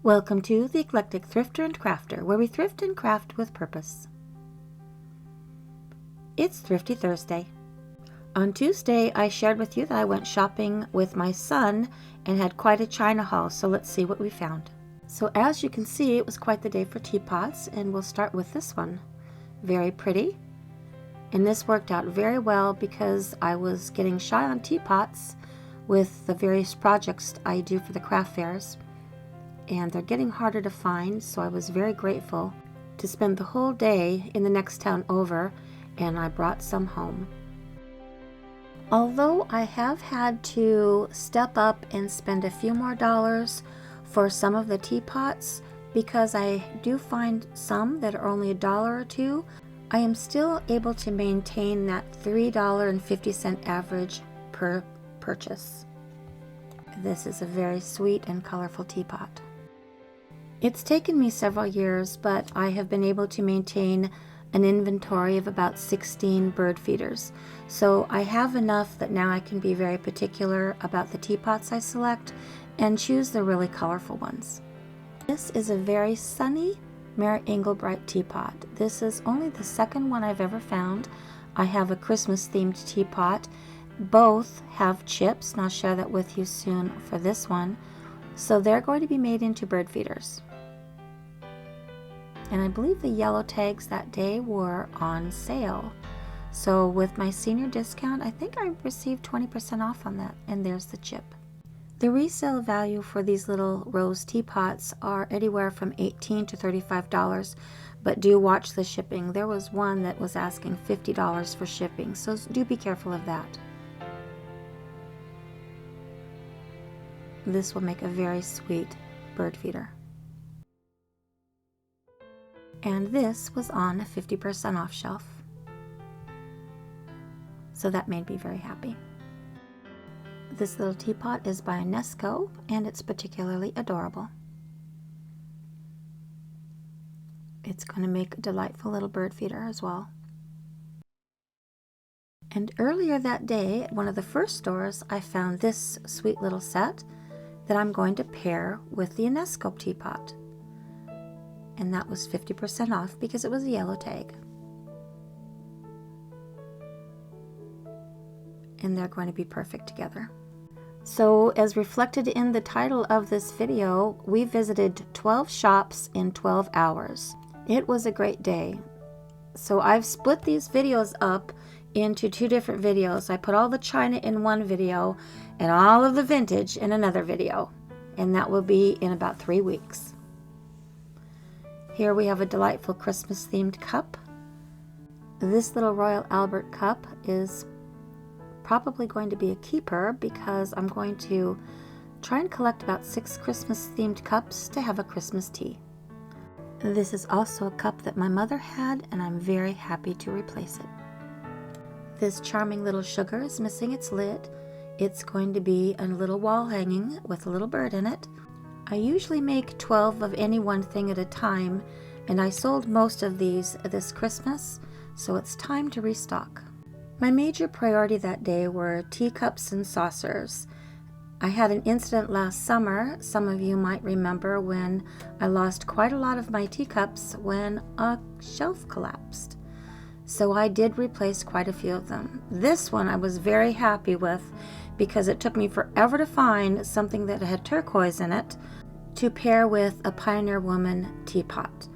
Welcome to the Eclectic Thrifter and Crafter, where we thrift and craft with purpose. It's Thrifty Thursday. On Tuesday, I shared with you that I went shopping with my son and had quite a china haul, so let's see what we found. So as you can see, it was quite the day for teapots, and we'll start with this one. Very pretty. And this worked out very well because I was getting shy on teapots with the various projects I do for the craft fairs. And they're getting harder to find, so I was very grateful to spend the whole day in the next town over, and I brought some home. Although I have had to step up and spend a few more dollars for some of the teapots, because I do find some that are only $1 or $2, I am still able to maintain that $3.50 average per purchase. This is a very sweet and colorful teapot. It's taken me several years, but I have been able to maintain an inventory of about 16 bird feeders. So I have enough that now I can be very particular about the teapots I select and choose the really colorful ones. This is a very sunny Mary Engelbreit teapot. This is only the second one I've ever found. I have a Christmas themed teapot. Both have chips, and I'll share that with you soon for this one. So they're going to be made into bird feeders. And I believe the yellow tags that day were on sale. So with my senior discount, I think I received 20% off on that, and there's the chip. The resale value for these little rose teapots are anywhere from $18 to $35, but do watch the shipping. There was one that was asking $50 for shipping, so do be careful of that. This will make a very sweet bird feeder. And this was on a 50% off shelf. So that made me very happy. This little teapot is by Nesco, and it's particularly adorable. It's going to make a delightful little bird feeder as well. And earlier that day, at one of the first stores, I found this sweet little set that I'm going to pair with the Nesco teapot. And that was 50% off because it was a yellow tag. And they're going to be perfect together. So, as reflected in the title of this video, we visited 12 shops in 12 hours. It was a great day. So I've split these videos up into two different videos. I put all the china in one video and all of the vintage in another video. And that will be in about 3 weeks. Here we have a delightful Christmas themed cup. This little Royal Albert cup is probably going to be a keeper because I'm going to try and collect about 6 Christmas themed cups to have a Christmas tea. This is also a cup that my mother had, and I'm very happy to replace it. This charming little sugar is missing its lid. It's going to be a little wall hanging with a little bird in it. I usually make 12 of any one thing at a time, and I sold most of these this Christmas, so it's time to restock. My major priority that day were teacups and saucers. I had an incident last summer, some of you might remember, when I lost quite a lot of my teacups when a shelf collapsed. So I did replace quite a few of them. This one I was very happy with because it took me forever to find something that had turquoise in it to pair with a Pioneer Woman teapot.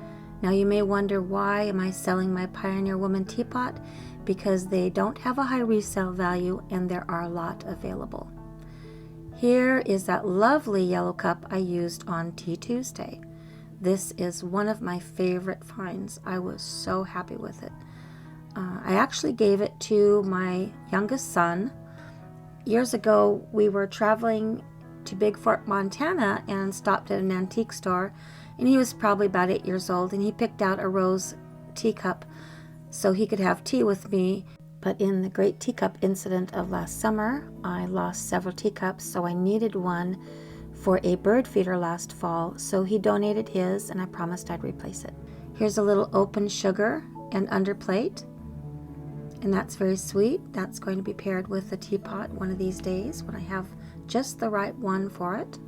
Now you may wonder, why am I selling my Pioneer Woman teapot? Because they don't have a high resale value and there are a lot available. Here is that lovely yellow cup I used on Tea Tuesday. This is one of my favorite finds. I was so happy with it. I actually gave it to my youngest son. Years ago, we were traveling to Big Fort, Montana, and stopped at an antique store, and he was probably about 8 years old, and he picked out a rose teacup so he could have tea with me. But in the great teacup incident of last summer, I lost several teacups, so I needed one for a bird feeder last fall, so he donated his, and I promised I'd replace it. Here's a little open sugar and underplate, and that's very sweet. That's going to be paired with the teapot one of these days when I have just the right one for it.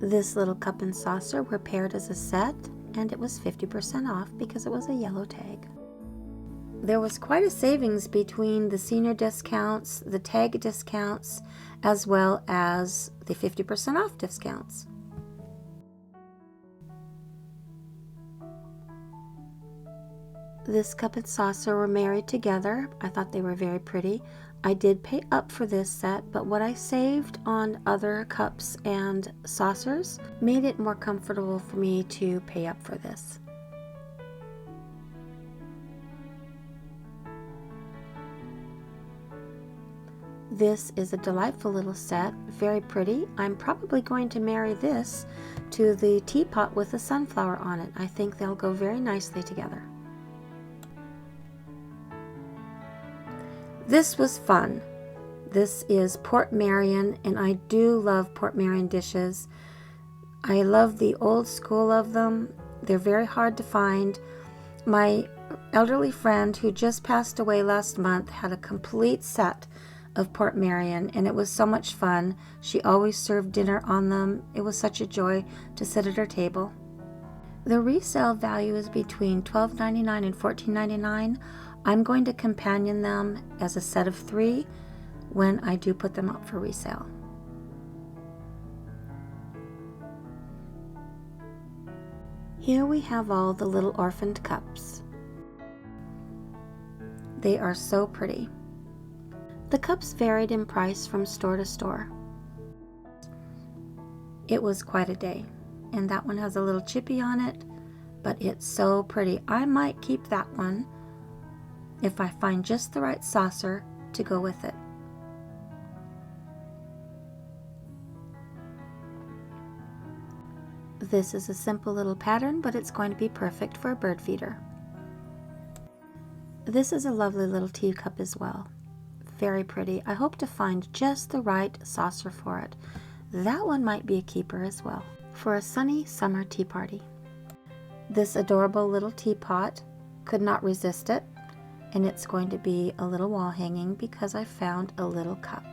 This little cup and saucer were paired as a set, and it was 50% off because it was a yellow tag. There was quite a savings between the senior discounts, the tag discounts, as well as the 50% off discounts. This cup and saucer were married together. I thought they were very pretty. I did pay up for this set, but what I saved on other cups and saucers made it more comfortable for me to pay up for this. This is a delightful little set, very pretty. I'm probably going to marry this to the teapot with the sunflower on it. I think they'll go very nicely together. This was fun. This is Port Marion, and I do love Port Marion dishes. I love the old school of them. They're very hard to find. My elderly friend who just passed away last month had a complete set of Port Marion, and it was so much fun. She always served dinner on them. It was such a joy to sit at her table. The resale value is between $12.99 and $14.99. I'm going to companion them as a set of 3 when I do put them up for resale. Here we have all the little orphaned cups. They are so pretty. The cups varied in price from store to store. It was quite a day, and that one has a little chippy on it, but it's so pretty. I might keep that one if I find just the right saucer to go with it. This is a simple little pattern, but it's going to be perfect for a bird feeder. This is a lovely little teacup as well. Very pretty. I hope to find just the right saucer for it. That one might be a keeper as well for a sunny summer tea party. This adorable little teapot, could not resist it, and it's going to be a little wall hanging because I found a little cup.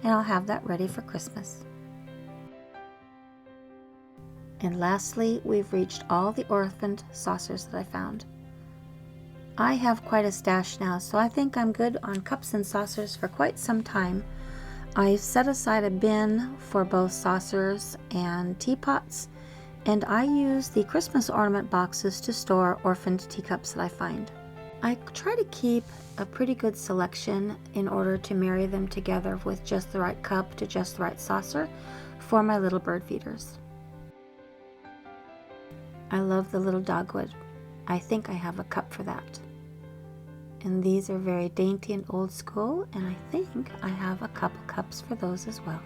And I'll have that ready for Christmas. And lastly, we've reached all the orphaned saucers that I found. I have quite a stash now, so I think I'm good on cups and saucers for quite some time. I've set aside a bin for both saucers and teapots, and I use the Christmas ornament boxes to store orphaned teacups that I find. I try to keep a pretty good selection in order to marry them together with just the right cup to just the right saucer for my little bird feeders. I love the little dogwood. I think I have a cup for that. And these are very dainty and old school, and I think I have a couple cups for those as well.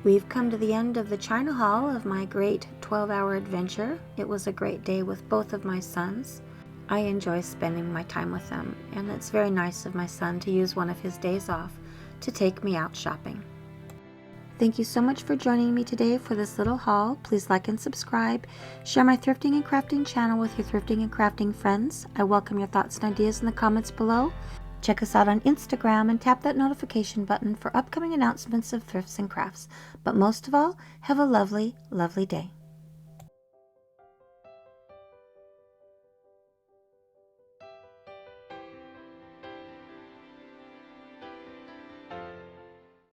We've come to the end of the China haul of my great 12-hour adventure. It was a great day with both of my sons. I enjoy spending my time with them, and it's very nice of my son to use one of his days off to take me out shopping. Thank you so much for joining me today for this little haul. Please like and subscribe. Share my thrifting and crafting channel with your thrifting and crafting friends. I welcome your thoughts and ideas in the comments below. Check us out on Instagram and tap that notification button for upcoming announcements of thrifts and crafts. But most of all, have a lovely, lovely day.